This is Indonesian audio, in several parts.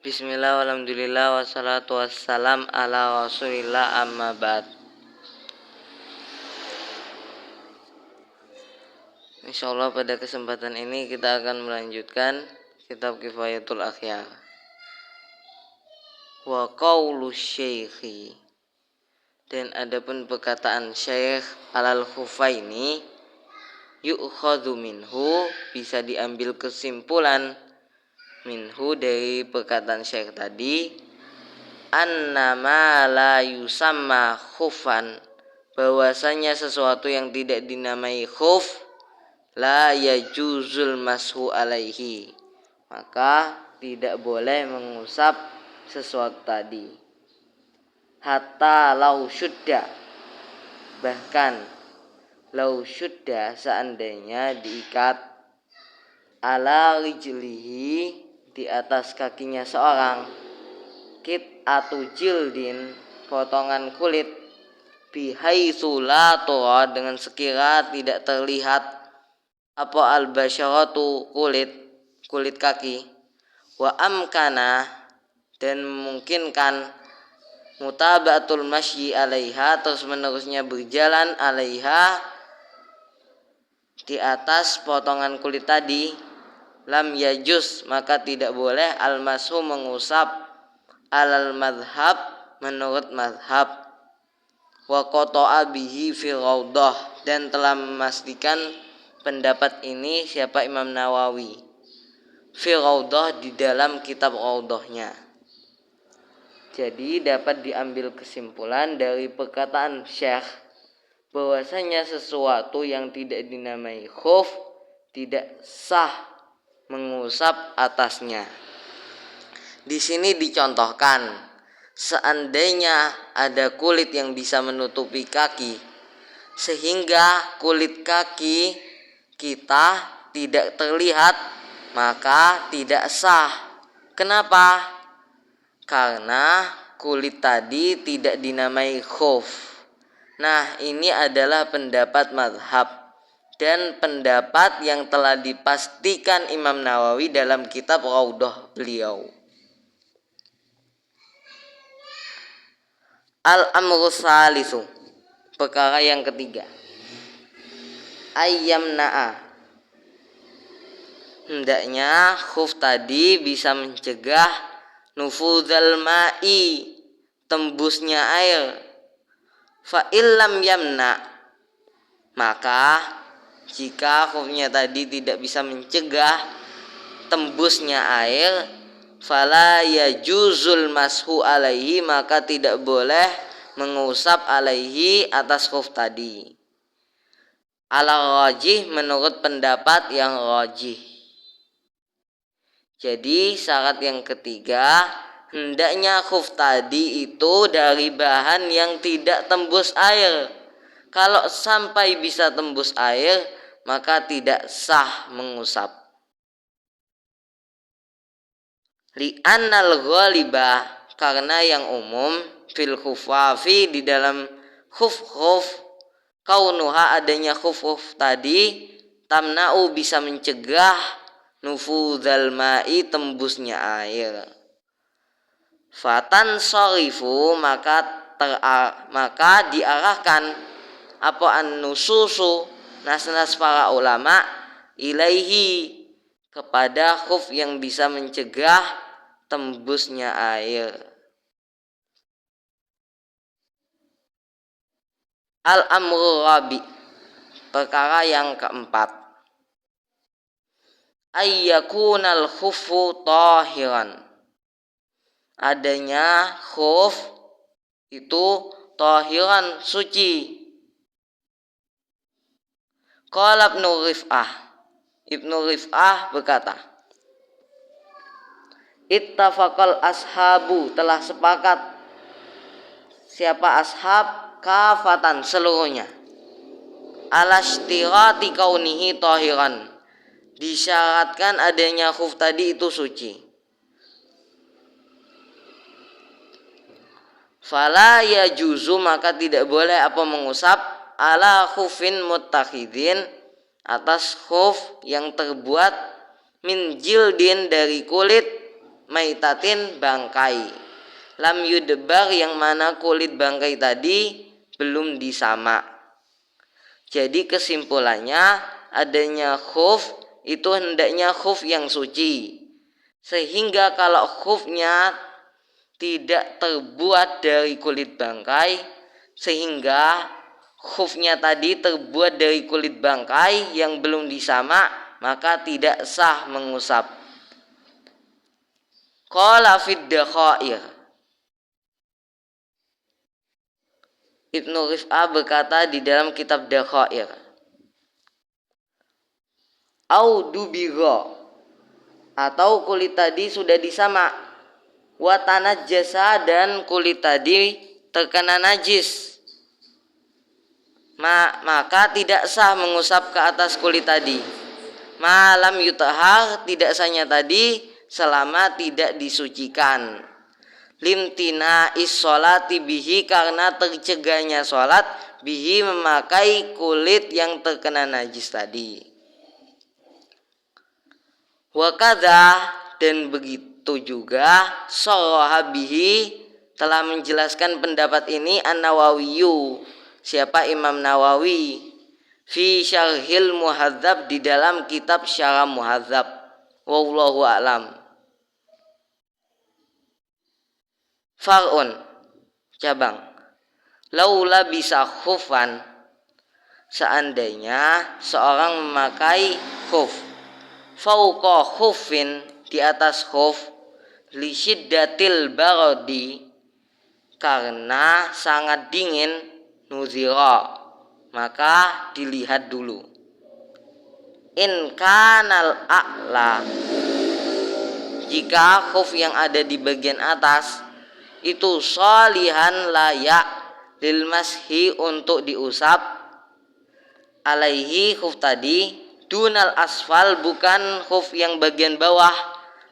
Bismillah, walhamdulillah, wassalatu wassalam ala rasulillah, amma ba'd. Insyaallah pada kesempatan ini kita akan melanjutkan kitab Kifayatul Akhyar. Wa qaulu syekhi, dan adapun perkataan Syekh alal khufaini, yu'khadhu minhu, bisa diambil kesimpulan minhu dari perkataan Syekh tadi, annama la yusamma khufan, bahwasanya sesuatu yang tidak dinamai khuf la yajuzul mashu alaihi, maka tidak boleh mengusap sesuatu tadi. Hatta lau syudda, bahkan lau syudda, seandainya diikat, ala rijlihi, di atas kakinya seorang, kit atau jildin, potongan kulit, bihaitsu la tura, dengan sekira tidak terlihat apa al-basyaratu, kulit kaki, wa amkana, dan memungkinkan mutaba'atul masyi alaiha, terus menerusnya berjalan alaiha, di atas potongan kulit tadi, lam yajuz, maka tidak boleh al-mashu, mengusap, alal madhab, menurut madhab, wa qata'a bihi fi rawdah, dan telah memastikan pendapat ini siapa? Imam Nawawi, fi rawdah, di dalam kitab rawdahnya. Jadi dapat diambil kesimpulan dari perkataan Syekh bahwasanya sesuatu yang tidak dinamai khuf tidak sah mengusap atasnya. Di sini dicontohkan, seandainya ada kulit yang bisa menutupi kaki sehingga kulit kaki kita tidak terlihat, maka tidak sah. Kenapa? Karena kulit tadi tidak dinamai khuf. Nah, ini adalah pendapat mazhab dan pendapat yang telah dipastikan Imam Nawawi dalam kitab Rawdah beliau. Al-amru salisu, perkara yang ketiga, ayyamna'a, hendaknya khuf tadi bisa mencegah nufuzal ma'i, tembusnya air. Fa illam yamna, maka jika khufnya tadi tidak bisa mencegah tembusnya air, fala yajuzul mashu alaihi, maka tidak boleh mengusap alaihi, atas khuf tadi. Ala rajih, menurut pendapat yang rajih. Jadi syarat yang ketiga, hendaknya khuf tadi itu dari bahan yang tidak tembus air. Kalau sampai bisa tembus air, maka tidak sah mengusap. Li'annal ghalibah, karena yang umum, fil khufafi, di dalam khuf-khuf, kaunuha, adanya khuf-khuf tadi, tamna'u, bisa mencegah nufuzal ma'i, tembusnya air. Fatan shorifu, maka diarahkan apa an-nususu, nas-nas para ulama, ilaihi, kepada khuf yang bisa mencegah tembusnya air. Al-amru rabi, perkara yang keempat, ayyakunal khufu tahiran, adanya khuf itu tahiran, suci. Qala Ibnu Rif'ah berkata, ittafaqal ashabu, telah sepakat siapa ashab, kafatan, seluruhnya, alastirati kaunihi tahiran, disyaratkan adanya khuf tadi itu suci. Fala yajuzu, maka tidak boleh apa mengusap, ala khufin muttakhidin, atas khuf yang terbuat min jildin, dari kulit, maitatin bangkai. Lam yudbar yang mana kulit bangkai tadi belum disamak. Jadi kesimpulannya adanya khuf itu hendaknya khuf yang suci. Sehingga kalau khufnya tidak terbuat dari kulit bangkai, sehingga khufnya tadi terbuat dari kulit bangkai yang belum disamak, maka tidak sah mengusap. Qala fid dakhair, Ibnu Rif'ah berkata di dalam kitab Dakhair, au dubigha, atau kulit tadi sudah disamak, wa tanajjasa, dan kulit tadi terkena najis, maka tidak sah mengusap ke atas kulit tadi. Malam yutahar, tidak sahnya tadi selama tidak disucikan. Limtina is-sholati bihi, karena tercegahnya sholat bihi memakai kulit yang terkena najis tadi. Wakadha, dan begitu juga sharaha bihi, telah menjelaskan pendapat ini An-Nawawiyu, siapa Imam Nawawi, fi syarhil muhadzab, di dalam kitab syarah muhadzab. Wallahu a'lam. Far'un, cabang. Laula bisa khufan, seandainya seorang memakai khuf, fauqa khufin, di atas khuf, li syiddatil barodi, karena sangat dingin, nuzira, maka dilihat dulu. In kanal a'la, jika khuf yang ada di bagian atas itu sholihan, layak lil mashi, untuk diusap, alaihi, khuf tadi, dunal asfal, bukan khuf yang bagian bawah,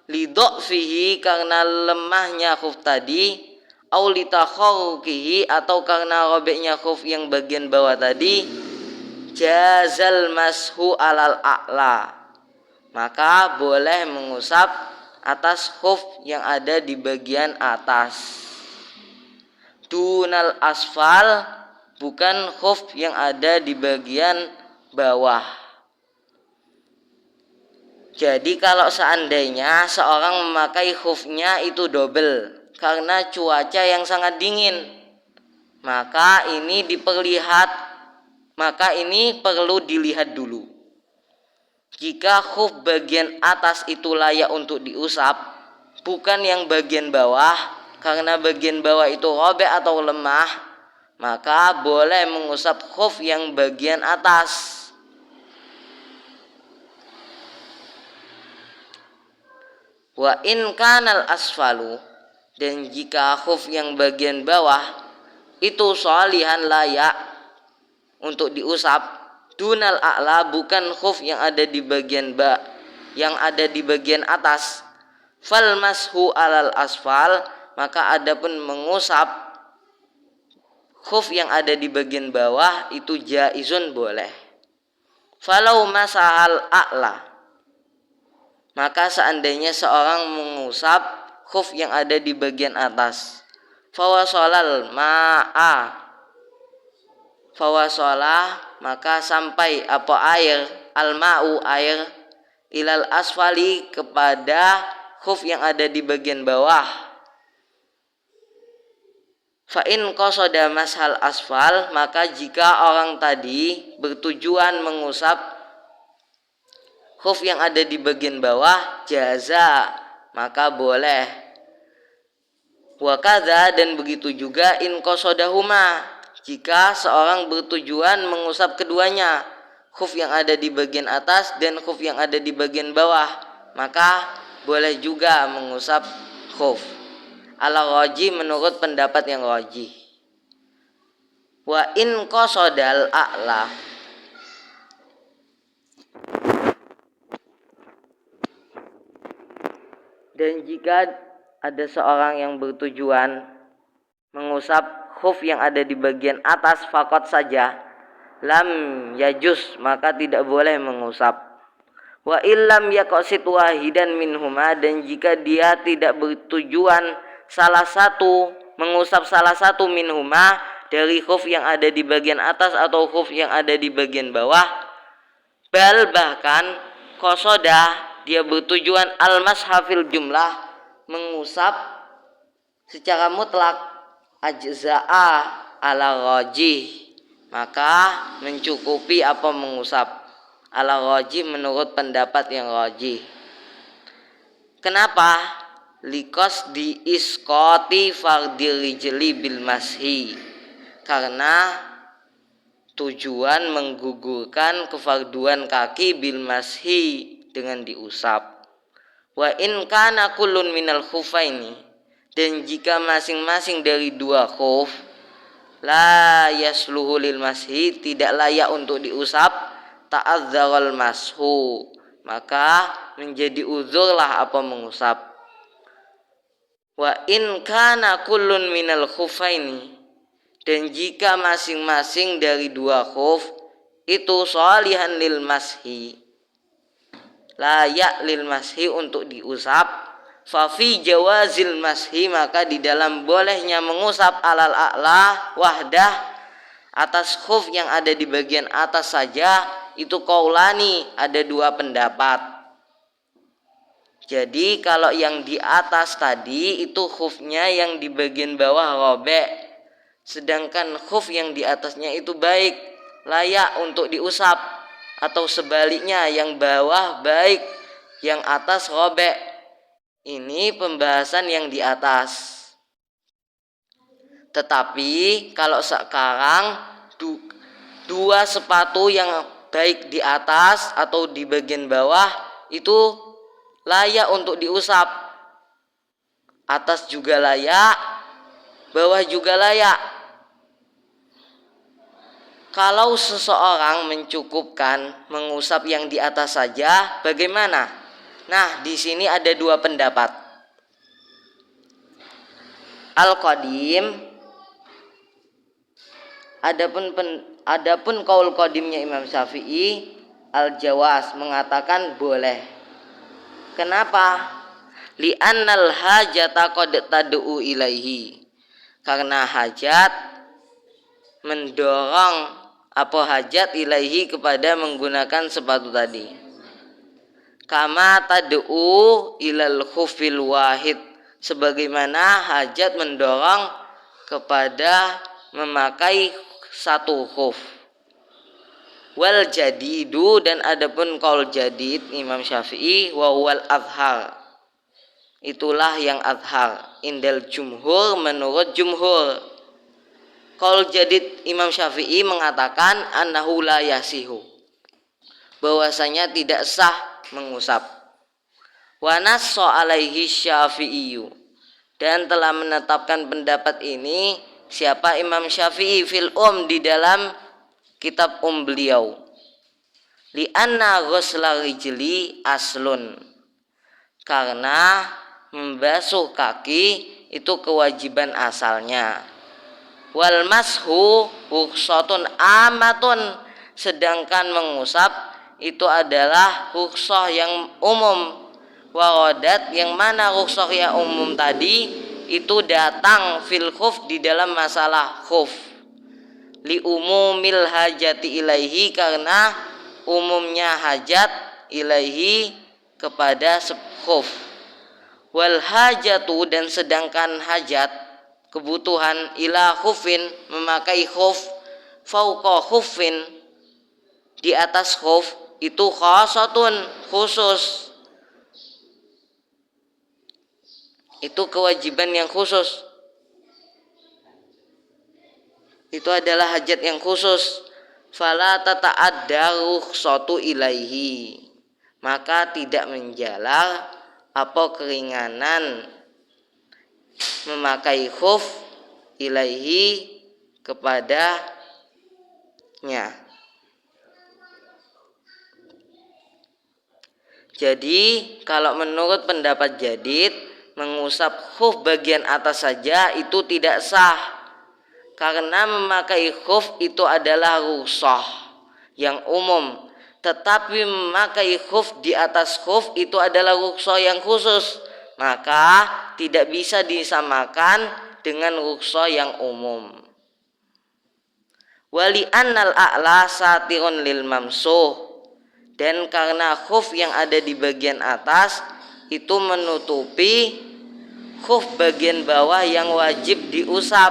lidhfihi, karena lemahnya khuf tadi, au litakharukihi, atau karena robeknya khuf yang bagian bawah tadi, jazal mashu alal a'la, maka boleh mengusap atas khuf yang ada di bagian atas. Dunal asfal, bukan khuf yang ada di bagian bawah. Jadi kalau seandainya seorang memakai khufnya itu double karena cuaca yang sangat dingin, maka ini perlu dilihat dulu. Jika khuf bagian atas itu layak untuk diusap, bukan yang bagian bawah, karena bagian bawah itu robek atau lemah, maka boleh mengusap khuf yang bagian atas. Wa in kanal asfalu, dan jika khuf yang bagian bawah itu sholihan, layak untuk diusap, dunal a'la, bukan khuf yang ada di bagian atas, fal mashu alal asfal, maka adapun mengusap khuf yang ada di bagian bawah itu jaizun, boleh. Falau masahal a'la, maka seandainya seorang mengusap khuf yang ada di bagian atas, fawasolal ma'a, fawasolah, maka sampai apa air, al-ma'u, air, ilal asfali, kepada khuf yang ada di bagian bawah. Fa'in qasoda mashal asfal, maka jika orang tadi bertujuan mengusap khuf yang ada di bagian bawah, jaza, maka boleh. Wa kadza, dan begitu juga in qasodahuma, jika seorang bertujuan mengusap keduanya, khuf yang ada di bagian atas dan khuf yang ada di bagian bawah, maka boleh juga mengusap khuf. Al-Raji, menurut pendapat yang Raji. Wa in qasodal a'la, dan jika ada seorang yang bertujuan mengusap khuf yang ada di bagian atas fakot saja, lam yajuz, maka tidak boleh mengusap. Wa illam yaqsid wahidan minhuma, dan jika dia tidak bertujuan salah satu, mengusap salah satu minhuma dari khuf yang ada di bagian atas atau khuf yang ada di bagian bawah, bal bahkan qasoda, dia bertujuan al-mashafil jumlah, mengusap secara mutlak, ajza'a ala rajih, maka mencukupi apa mengusap ala rajih menurut pendapat yang rajih. Kenapa? Likos di iskoti fardil rijli bil mashi, karena tujuan menggugurkan kefarduan kaki bil mashi dengan diusap. Wa in kana kullun minal khufaini, dan jika masing-masing dari dua khuf la yasluhu lil mashi, tidak layak untuk diusap, ta'adzaral mashu, maka menjadi uzurlah apa mengusap. Wa in kana kullun minal khufaini, dan jika masing-masing dari dua khuf itu sholihan lil mashi, layak lil mashi untuk diusap, fa fi jawazil mashi, maka di dalam bolehnya mengusap alal a'la wahdah, atas khuf yang ada di bagian atas saja, itu qaulani, ada dua pendapat. Jadi kalau yang di atas tadi itu khufnya yang di bagian bawah robek, sedangkan khuf yang di atasnya itu baik, layak untuk diusap, atau sebaliknya yang bawah baik, yang atas robek. Ini pembahasan yang di atas. Tetapi kalau sekarang dua sepatu yang baik di atas atau di bagian bawah itu layak untuk diusap, atas juga layak, bawah juga layak. Kalau seseorang mencukupkan mengusap yang di atas saja, bagaimana? Nah, di sini ada dua pendapat. Al-Qadim, adapun qaul qadimnya Imam Syafi'i, al-jawaz, mengatakan boleh. Kenapa? Li'annal hajata qad tad'u ilaihi, karena hajat mendorong apa hajat ilaihi kepada menggunakan sepatu tadi. Kama tad'u ilal khufil wahid, sebagaimana hajat mendorong kepada memakai satu khuf. Wal jadidu, dan adapun qaul jadid Imam Syafi'i, wa wal azhar, itulah yang azhar, indal jumhur, menurut jumhur. Qaul jadid Imam Syafi'i mengatakan annahu la yasihu, bahwasanya tidak sah mengusap. Wa nassa alaihi Syafi'i, dan telah menetapkan pendapat ini siapa? Imam Syafi'i fil di dalam kitab beliau. Li'anna ghusla rijli aslun, karena membasuh kaki itu kewajiban asalnya. Wal mashu rukhsatun amatun, sedangkan mengusap itu adalah rukhsah yang umum. Warodat, yang mana rukhsah yang umum tadi itu datang fil khuf, di dalam masalah khuf. Li umumil hajati ilaihi, karena umumnya hajat ilaihi kepada khuf. Wal hajatu, dan sedangkan hajat, kebutuhan, ila khufin, memakai khuf, fauqa khufin, di atas khuf, itu khasatun, khusus, itu kewajiban yang khusus, itu adalah hajat yang khusus. Fala tata'adda rukhsatu ilaihi, maka tidak menjalar apa keringanan memakai khuf ilaihi kepadanya. Jadi kalau menurut pendapat jadid, mengusap khuf bagian atas saja itu tidak sah, karena memakai khuf itu adalah rukhsah yang umum, tetapi memakai khuf di atas khuf itu adalah rukhsah yang khusus, maka tidak bisa disamakan dengan rukhsah yang umum. Wali annal a'la satirun lil mamsuh, dan karena khuf yang ada di bagian atas itu menutupi khuf bagian bawah yang wajib diusap,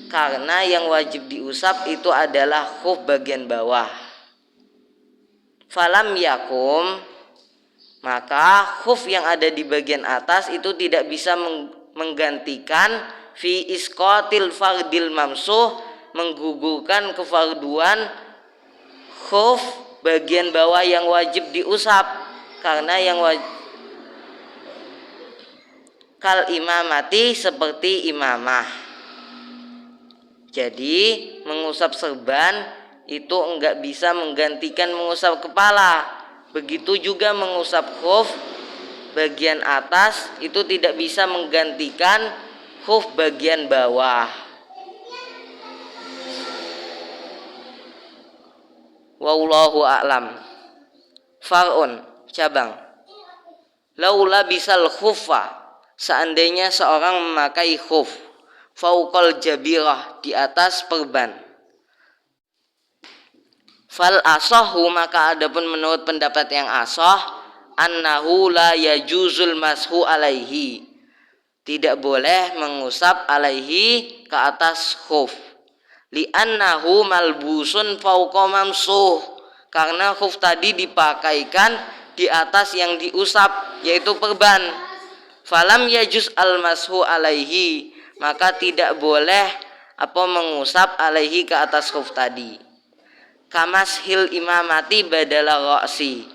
karena yang wajib diusap itu adalah khuf bagian bawah. Falam yakum, maka khuf yang ada di bagian atas itu tidak bisa menggantikan fi isqatil fardil mamsuh, menggugurkan kefarduan khuf bagian bawah yang wajib diusap, karena yang kal imamati, seperti imamah. Jadi mengusap serban itu enggak bisa menggantikan mengusap kepala. Begitu juga mengusap khuf bagian atas itu tidak bisa menggantikan khuf bagian bawah. Wallahu a'lam. Far'un, cabang. Laula bisal khuffa, seandainya seorang memakai khuf fauqal jabirah, di atas perban. Fal asahu, maka adapun menurut pendapat yang asah, annahu la yajuzul mashu alaihi, tidak boleh mengusap alaihi, ke atas khuf. Li'annahu malbusun fauqa mamsuh, karena khuf tadi dipakaikan di atas yang diusap, yaitu perban. Falam yajuz al-mashu alaihi, maka tidak boleh mengusap alaihi, ke atas khuf tadi. Kamashil imamati badala ra'si,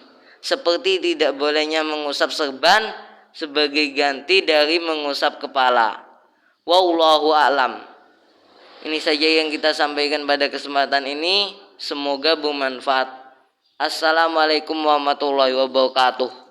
seperti tidak bolehnya mengusap serban sebagai ganti dari mengusap kepala. Wallahu a'lam. Ini saja yang kita sampaikan pada kesempatan ini. Semoga bermanfaat. Assalamualaikum warahmatullahi wabarakatuh.